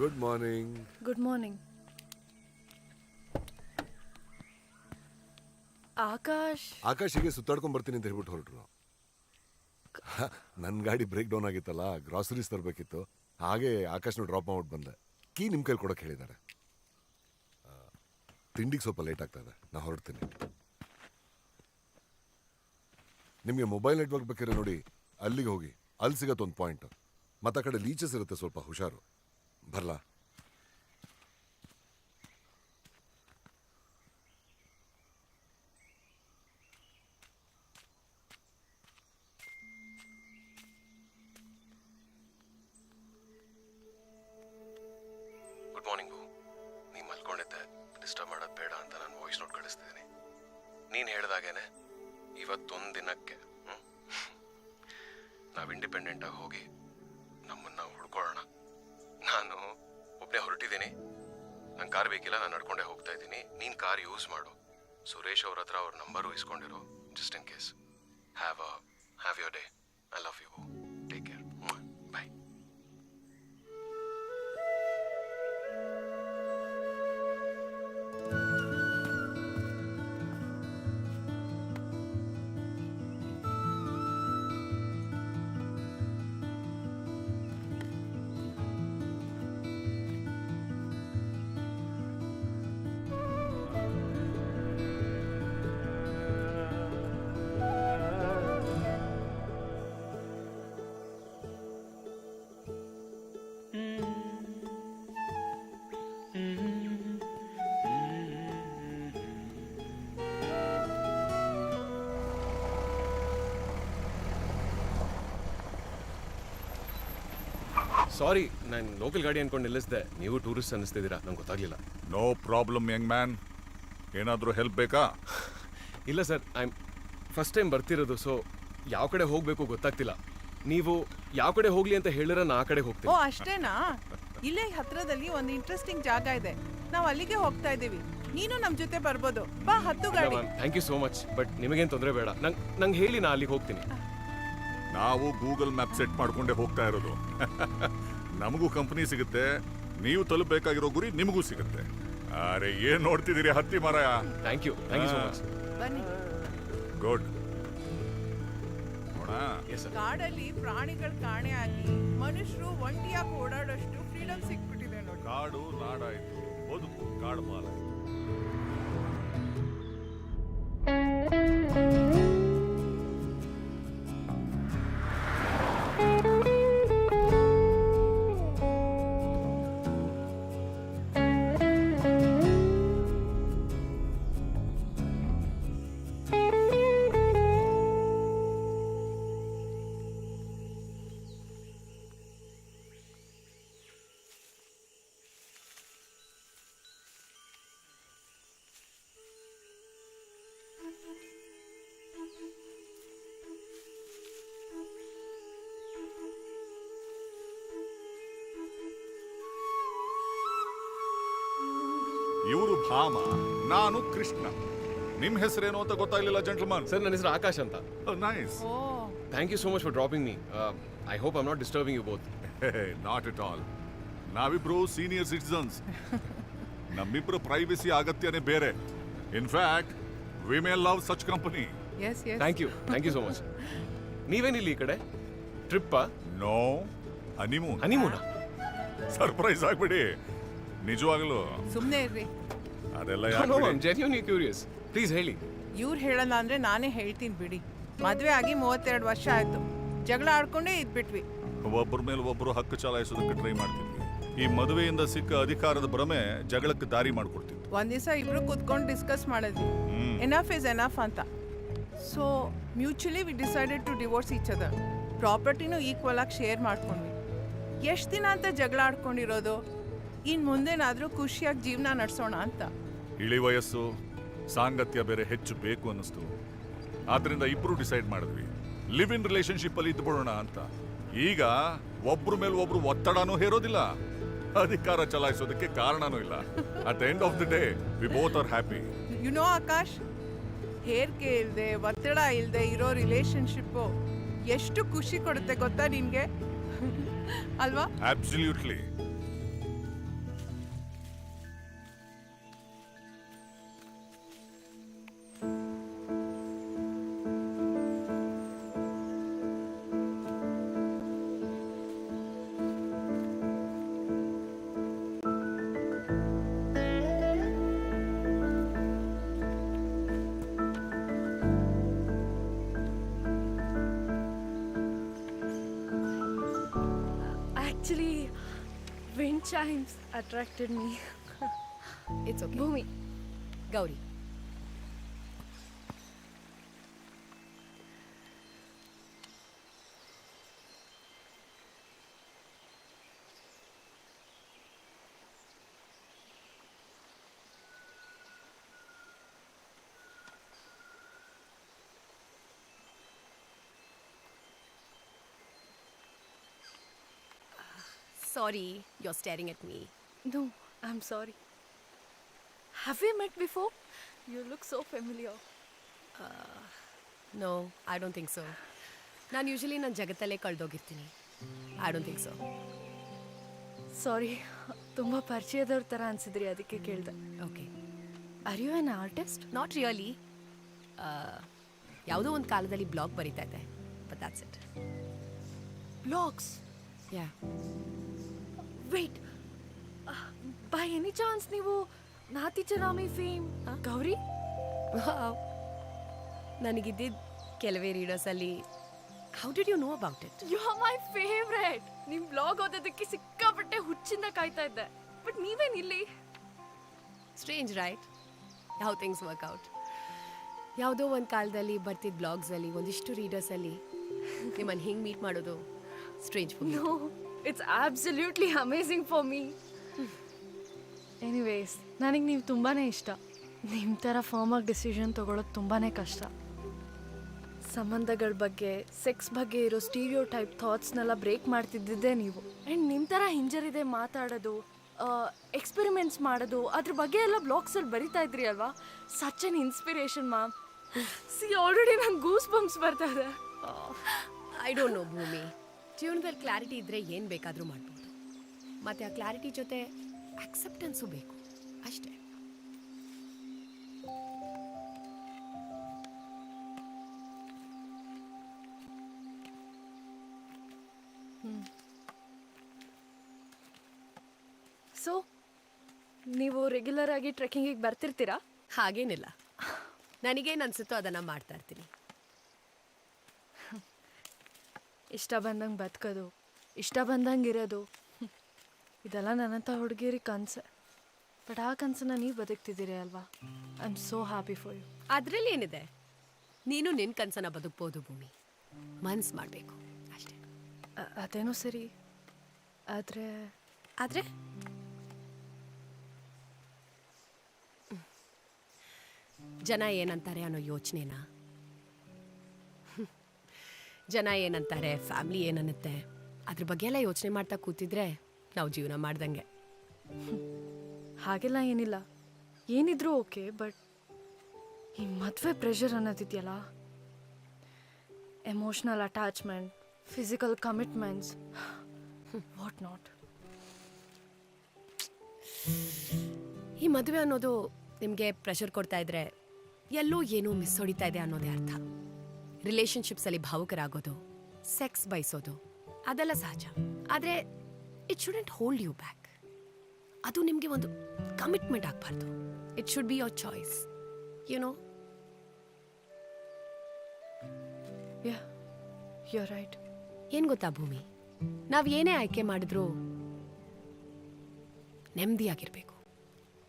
Good morning. Good morning. ಆಕಾಶಿಗೆ ಸುತ್ತಾಡ್ಕೊಂಡ್ ಬರ್ತೀನಿ ಅಂತ ಹೇಳ್ಬಿಟ್ಟು ಹೊರಟ್ರು. ನನ್ನ ಗಾಡಿ ಬ್ರೇಕ್ ಡೌನ್ ಆಗಿತ್ತಲ್ಲ, ಗ್ರಾಸರೀಸ್ ತರಬೇಕಿತ್ತು. ಹಾಗೆ ಆಕಾಶ್ನ ಡ್ರಾಪ್ ಮಾಡ್ಬಿಟ್ಟು ಬಂದೆ. ಕೀ ನಿಮ್ಮ ಕೈಲಿ ಕೊಡೋಕೆ ಹೇಳಿದ್ದಾರೆ. ತಿಂಡಿಗೆ ಸ್ವಲ್ಪ ಲೇಟ್ ಆಗ್ತಾ ಇದೆ, ನಾ ಹೊರಡ್ತೀನಿ. ನಿಮಗೆ ಮೊಬೈಲ್ ನೆಟ್ವರ್ಕ್ ಬೇಕಾದ್ರೆ ನೋಡಿ, ಅಲ್ಲಿಗೆ ಹೋಗಿ. ಅಲ್ಲಿ ಸಿಗತ್ತೆ ಒಂದು ಪಾಯಿಂಟ್. ಮತ್ತೆ ಆ ಕಡೆ ಲೀಚಸ್ ಇರುತ್ತೆ, ಸ್ವಲ್ಪ ಹುಷಾರು. ಬರಲಾ? Good morning. ನೀನು ಮಲ್ಕೊಂಡಿದ್ದೆ, ಡಿಸ್ಟರ್ಬ್ ಮಾಡೋದು ಬೇಡ ಅಂತ ನಾನು ವಾಯ್ಸ್ ನೋಟ್ ಕಳಿಸ್ತಿದ್ದೀನಿ. ನೀನು ಹೇಳ್ದಾಗೇನೆ ಇವತ್ತೊಂದು ದಿನಕ್ಕೆ ನಾವು ಇಂಡಿಪೆಂಡೆಂಟಾಗಿ ಹೋಗಿ ನಮ್ಮನ್ನು ನಾವು ಹುಡ್ಕೊಳ್ಳೋಣ. ನಾನು ಒಬ್ಬನೇ ಹೊರಟಿದ್ದೀನಿ. ನಂಗೆ ಕಾರ್ ಬೇಕಿಲ್ಲ, ನಾನು ನಡ್ಕೊಂಡೇ ಹೋಗ್ತಾ ಇದ್ದೀನಿ. ನೀನು ಕಾರ್ ಯೂಸ್ ಮಾಡು. ಸುರೇಶ್ ಅವ್ರ ಹತ್ರ ಅವ್ರ ನಂಬರು ಇಸ್ಕೊಂಡಿರೋ, just in case. Have your day. I love you. Take care. Bye. Sorry, ನಾನು ಲೋಕಲ್ ಗಾಡಿ ಅನ್ಕೊಂಡು ನಿಲ್ಲಿಸಿದೆ. ನೀವು ಟೂರಿಸ್ಟ್ ಅನ್ನಿಸ್ತಿದ್ದೀರಾ, ನಂಗೆ ಗೊತ್ತಾಗ್ಲಿಲ್ಲ. No problem young man. ಏನಾದರೂ ಹೆಲ್ಪ್ ಬೇಕಾ? ಇಲ್ಲ ಸರ್, ಫಸ್ಟ್ ಟೈಮ್ ಬರ್ತಿರೋದು, ಸೊ ಯಾವ ಕಡೆ ಹೋಗಬೇಕು ಗೊತ್ತಾಗ್ತಿಲ್ಲ. ನೀವು ಯಾವ ಕಡೆ ಹೋಗ್ಲಿ ಅಂತ ಹೇಳಿದ್ರೆ ನಾ ಆ ಕಡೆ ಹೋಗ್ತೀನಿ. ಓ ಅಷ್ಟೇನಾ? ಇಲ್ಲೇ ಹತ್ರದಲ್ಲಿ ಒಂದು ಇಂಟ್ರೆಸ್ಟಿಂಗ್ ಜಾಗ ಇದೆ, ನಾವು ಅಲ್ಲಿಗೆ ಹೋಗ್ತಾ ಇದ್ದೀವಿ. ನೀನು ನಮ್ಮ ಜೊತೆ ಬರ್ಬೋದು. ಬಾ, ಹತ್ತು ಗಾಡಿ. Thank you so much, but ನಿಮಗೇನು ತೊಂದರೆ ಬೇಡ. ನಂಗೆ ಹೇಳಿ, ನಾ ಅಲ್ಲಿಗೆ ಹೋಗ್ತೀನಿ. ನಾವು ಗೂಗಲ್ ಮ್ಯಾಪ್ ಸೆಟ್ ಮಾಡ್ಕೊಂಡೇ ಹೋಗ್ತಾ ಇರೋದು. ನಮಗೂ ಕಂಪನಿ ಸಿಗುತ್ತೆ, ನೀವು ತಲುಪಬೇಕಾಗಿರೋ ಗುರಿ ನಿಮಗೂ ಸಿಗುತ್ತೆ. ಅರೆ ಏನ್ ನೋಡ್ತಿದ್ದೀರಿ, ಹತ್ತಿ ಮರ. Thank you so much. ಬನ್ನಿ. ಗುಡ್. ಕಾಡಲ್ಲಿ ಪ್ರಾಣಿಗಳು ಕಾಣೆ ಆಗಿ ಮನುಷ್ಯರು ಒಂಟಿಯಾಗಿ ಓಡಾಡೋಷ್ಟು ಫ್ರೀಡಮ್ ಸಿಕ್ಬಿಟ್ಟಿದೆ ನೋಡಿ. ಕಾಡು ನಾಡಾಯ್ತು, ಬದುಕು ಕಾಡು ಮಾಲಾಯ್ತು. ಇವರು ಭಾಮ, ನಾನು ಕೃಷ್ಣ. ನಿಮ್ ಹೆಸರೇನು ಅಂತ ಗೊತ್ತಾಗ್ಲಿಲ್ಲ ಜೆಂಟಲ್ಮನ್. ಸರ್, ನನ್ನ ಹೆಸರು ಆಕಾಶ್ ಅಂತ. Nice. Oh, thank you so much for dropping me. I hope I am not disturbing you both. Not at all. ನಾವಿಬ್ರು ಸೀನಿಯರ್ ಸಿಟಿಸನ್ಸ್. ನಮ್ಮಿಬ್ರು ಪ್ರೈವಸಿ ಅಗತ್ಯನೇ ಬೇರೆ. In fact we may love such company. Yes yes. Thank you so much. ನೀವೇನಿಲ್ಲ ಈ ಕಡೆ ಟ್ರಿಪ್ಪಾ? No, honeymoon. ಹನಿಮೂನ? Surprise ಆಗ್ಬಿಡಿ. ನಿಜವಾಗಲೂ ಸುಮ್ಮನೆ ಇರ್ರಿ. ಅದೆಲ್ಲ no, I am genuinely curious. Please ಹೇಳಿ. ಇವ್ರು ಹೇಳಲ್ಲ ಅಂದ್ರೆ ನಾನೇ ಹೇಳ್ತೀನಿ ಬಿಡಿ. ಮದ್ವೆ ಆಗಿ 32 ವರ್ಷ ಆಯ್ತು. ಜಗಳ ಆಡ್ಕೊಂಡೇ ಇದ್ಬಿಟ್ವಿ. ಒಬ್ಬರ ಮೇಲೆ ಒಬ್ಬರು ಹಕ್ಕು ಚಲಾಯಿಸೋದಕ್ಕೆ ಟ್ರೈ ಮಾಡ್ತಿದ್ವಿ. ಈ ಮದುವೆಯಿಂದ ಸಿಕ್ಕ ಅಧಿಕಾರದ ಭ್ರಮೆ ಜಗಳಕ್ಕೆ ದಾರಿ ಮಾಡ್ಕೊಡ್ತಿತ್ತು. ಒಂದ್ ದಿವಸ ಇಬ್ರು ಕುತ್ಕೊಂಡು ಡಿಸ್ಕಸ್ ಮಾಡಿದ್ವಿ, ಎನಫ್ ಇಸ್ ಎನಫ್ ಅಂತ. So mutually we decided to divorce each other. ಪ್ರಾಪರ್ಟಿನೂ ಈಕ್ವಲ್ ಆಗಿ ಶೇರ್ ಮಾಡ್ಕೊಂಡ್ವಿ. ಎಷ್ಟು ದಿನ ಅಂತ ಜಗಳ ಆಡ್ಕೊಂಡಿರೋದು, ಇನ್ ಮುಂದೇನಾದ್ರೂ ಖುಷಿಯಾಗಿ ಜೀವನ ನಡೆಸೋಣ ಅಂತ. ಇಳಿ ವಯಸ್ಸು, ಸಾಂಗತ್ಯ ಬೇರೆ ಹೆಚ್ಚು ಬೇಕು ಅನ್ನಿಸ್ತು. ಆದ್ರಿಂದ ಇಬ್ರು ಡಿಸೈಡ್ ಮಾಡಿದ್ವಿ, ಲಿವ್ ಇನ್ ರಿಲೇಶನ್ಶಿಪ್ ಅಲ್ಲಿ ಇದ್ಬಿಡೋಣ ಅಂತ. ಈಗ ಒಬ್ರ ಮೇಲೆ ಒಬ್ರು ಒತ್ತಡನೂ ಹೇರೋದಿಲ್ಲ, ಅಧಿಕಾರ ಚಲಾಯಿಸೋದಕ್ಕೆ ಕಾರಣನೂ ಇಲ್ಲ. At the end of the day we both are happy. You know Akash, ಹೇರಿಕೆ ಇಲ್ಲದೆ ಒತ್ತಡ ಇಲ್ಲದೆ ಇರೋ ರಿಲೇಶನ್ಶಿಪ್ಪು ಎಷ್ಟು ಖುಷಿ ಕೊಡುತ್ತೆ ಗೊತ್ತಾ ನಿನ್ಗೆ? ಅಲ್ವಾ? Absolutely. Actually, wind chimes attracted me. It's okay Bhumi. Gauri sorry you are staring at me No, I'm sorry. Have we met before? You look so familiar. No I don't think so ನಾನು usually ನನ್ನ ಜಗತ್ತಲ್ಲೇ ಕಳೆದೋಗಿರ್ತೀನಿ I don't think so sorry ತುಂಬ ಪರಿಚಯದವ್ರ ಥರ ಅನ್ಸಿದ್ರಿ ಅದಕ್ಕೆ ಕೇಳಿದೆ. Okay are you an artist? Not really ಯಾವುದೋ ಒಂದು ಕಾಲದಲ್ಲಿ ಬ್ಲಾಗ್ ಬರೀತಾ ಇದ್ದೆ but that's it blogs? Yeah wait, by any chance ನೀವು ನಾತಿ ಚರಾಮಿ ಫೇಮ್ ಗೌರಿ? ನನಗಿದ್ದಿದ್ದು ಕೆಲವೇ ರೀಡರ್ಸಲ್ಲಿ how did you know about it you are my favourite. ನಿಮ್ಮ ಬ್ಲಾಗ್ ಓದೋದಕ್ಕೆ ಸಿಕ್ಕಾಪಟ್ಟೆ ಹುಚ್ಚಿಂದ ಕಾಯ್ತಾ ಇದ್ದೆ. ಬಟ್ ನೀವೇನ್ ಇಲ್ಲಿ? ಸ್ಟ್ರೇಂಜ್ ರೈಟ್ ಯಾವ ಥಿಂಗ್ಸ್ ವರ್ಕ್ಔಟ್. ಯಾವುದೋ ಒಂದು ಕಾಲದಲ್ಲಿ ಬರ್ತಿದ್ದ ಬ್ಲಾಗ್ಸಲ್ಲಿ ಒಂದಿಷ್ಟು ರೀಡರ್ಸಲ್ಲಿ ನಿಮ್ಮನ್ನು ಹಿಂಗೆ ಮೀಟ್ ಮಾಡೋದು strange for me. No, it's absolutely amazing for me. Anyways, ನನಗೆ ನೀವು ತುಂಬಾ ಇಷ್ಟ. ನಿಮ್ಮ ಥರ ಫಾರ್ಮಾಗಿ ಡಿಸಿಷನ್ ತೊಗೊಳೋದು ತುಂಬಾ ಕಷ್ಟ. ಸಂಬಂಧಗಳ ಬಗ್ಗೆ, ಸೆಕ್ಸ್ ಬಗ್ಗೆ ಇರೋ ಸ್ಟೀರಿಯೋ ಟೈಪ್ ಥಾಟ್ಸ್ನೆಲ್ಲ ಬ್ರೇಕ್ ಮಾಡ್ತಿದ್ದಿದ್ದೇ ನೀವು. ಆ್ಯಂಡ್ ನಿಮ್ಮ ಥರ ಹಿಂಜರಿದೆ ಮಾತಾಡೋದು, ಎಕ್ಸ್ಪೆರಿಮೆಂಟ್ಸ್ ಮಾಡೋದು, ಅದ್ರ ಬಗ್ಗೆ ಎಲ್ಲ ಬ್ಲಾಗ್ಸಲ್ಲಿ ಬರಿತಾ ಇದ್ರಿ ಅಲ್ವಾ? Such an inspiration ma'am. C already ನಂಗೆ ಗೂಸ್ ಬಂಪ್ಸ್ ಬರ್ತಾ ಇದೆ. ಐ ಡೋಂಟ್ ನೋ ಭೂಮಿ, ಜೀವನದಲ್ಲಿ ಕ್ಲಾರಿಟಿ ಇದ್ದರೆ ಏನು ಬೇಕಾದರೂ ಮಾಡ್ಬೋದು. ಮತ್ತು ಆ ಕ್ಲಾರಿಟಿ ಜೊತೆ ಅಕ್ಸೆಪ್ಟೆನ್ಸು ಬೇಕು ಅಷ್ಟೇ. ಸೊ ನೀವು ರೆಗ್ಯುಲರ್ ಆಗಿ ಟ್ರೆಕ್ಕಿಂಗಿಗೆ ಬರ್ತಿರ್ತೀರಾ? ಹಾಗೇನಿಲ್ಲ, ನನಗೇನು ಅನಿಸುತ್ತೋ ಅದನ್ನು ಮಾಡ್ತಾ ಇರ್ತೀನಿ. ಇಷ್ಟ ಬಂದಂಗೆ ಬದುಕೋದು, ಇಷ್ಟ ಬಂದಂಗೆ ಇರೋದು, ಇದೆಲ್ಲ ನನ್ನಂಥ ಹುಡುಗಿರಿ ಕನಸೆ. ಬಟ್ ಆ ಕನಸನ್ನ ನೀವು ಬದುಕ್ತಿದ್ದೀರಿ ಅಲ್ವಾ? I am so happy for you. ಅದರಲ್ಲಿ ಏನಿದೆ, ನೀನು ನಿನ್ನ ಕನಸನ್ನು ಬದುಕ್ಬೋದು ಭೂಮಿ, ಮನ್ಸು ಮಾಡಬೇಕು ಅಷ್ಟೇ. ಅದೇನೋ ಸರಿ, ಆದರೆ ಆದರೆ ಜನ ಏನಂತಾರೆ ಅನ್ನೋ ಯೋಚನೆನಾ? ಜನ ಏನಂತಾರೆ, ಫ್ಯಾಮ್ಲಿ ಏನನ್ನುತ್ತೆ, ಅದ್ರ ಬಗ್ಗೆ ಎಲ್ಲ ಯೋಚನೆ ಮಾಡ್ತಾ ಕೂತಿದ್ರೆ ನಾವು ಜೀವನ ಮಾಡ್ದಂಗೆ. ಹಾಗೆಲ್ಲ ಏನಿಲ್ಲ, ಏನಿದ್ರೂ ಓಕೆ. ಬಟ್ ಈ ಮದುವೆ ಪ್ರೆಷರ್ ಅನ್ನೋದಿದೆಯಲ್ಲ, emotional attachment, physical commitments, what not. ಈ ಮದುವೆ ಅನ್ನೋದು ನಿಮಗೆ ಪ್ರೆಷರ್ ಕೊಡ್ತಾ ಇದ್ರೆ ಎಲ್ಲೋ ಏನೋ ಮಿಸ್ ಹೊಡಿತಾ ಇದೆ ಅನ್ನೋದೇ ಅರ್ಥ. ರಿಲೇಷನ್ಶಿಪ್ಸಲ್ಲಿ ಭಾವುಕರಾಗೋದು, ಸೆಕ್ಸ್ ಬಯಸೋದು ಅದೆಲ್ಲ ಸಹಜ. ಆದರೆ it shouldn't hold you back. ಅದು ನಿಮಗೆ ಒಂದು ಕಮಿಟ್ಮೆಂಟ್ ಆಗಬಾರ್ದು. It should be your choice, you know. Yeah, you are right. ಏನು ಗೊತ್ತಾ ಭೂಮಿ, ನಾವು ಏನೇ ಆಯ್ಕೆ ಮಾಡಿದ್ರೂ ನೆಮ್ಮದಿಯಾಗಿರ್ಬೇಕು.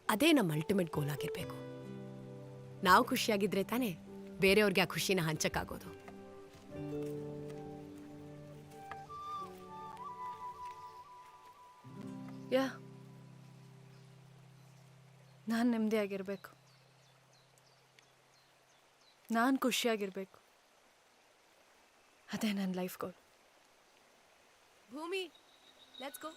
ಅದೇ ನಮ್ಮ ಅಲ್ಟಿಮೇಟ್ ಗೋಲ್ ಆಗಿರಬೇಕು. ನಾವು ಖುಷಿಯಾಗಿದ್ರೆ ತಾನೇ ಬೇರೆಯವ್ರಿಗೆ ಆ ಖುಷಿನ ಹಂಚಕ್ಕಾಗೋದು. ಯಾ, ನಾನು ನೆಮ್ಮದಿಯಾಗಿರ್ಬೇಕು, ನಾನು ಖುಷಿಯಾಗಿರ್ಬೇಕು. ಅದೇ ನನ್ನ ಲೈಫ್ ಗೋಲ್. ಭೂಮಿ, ಲೆಟ್ಸ್ ಗೋ.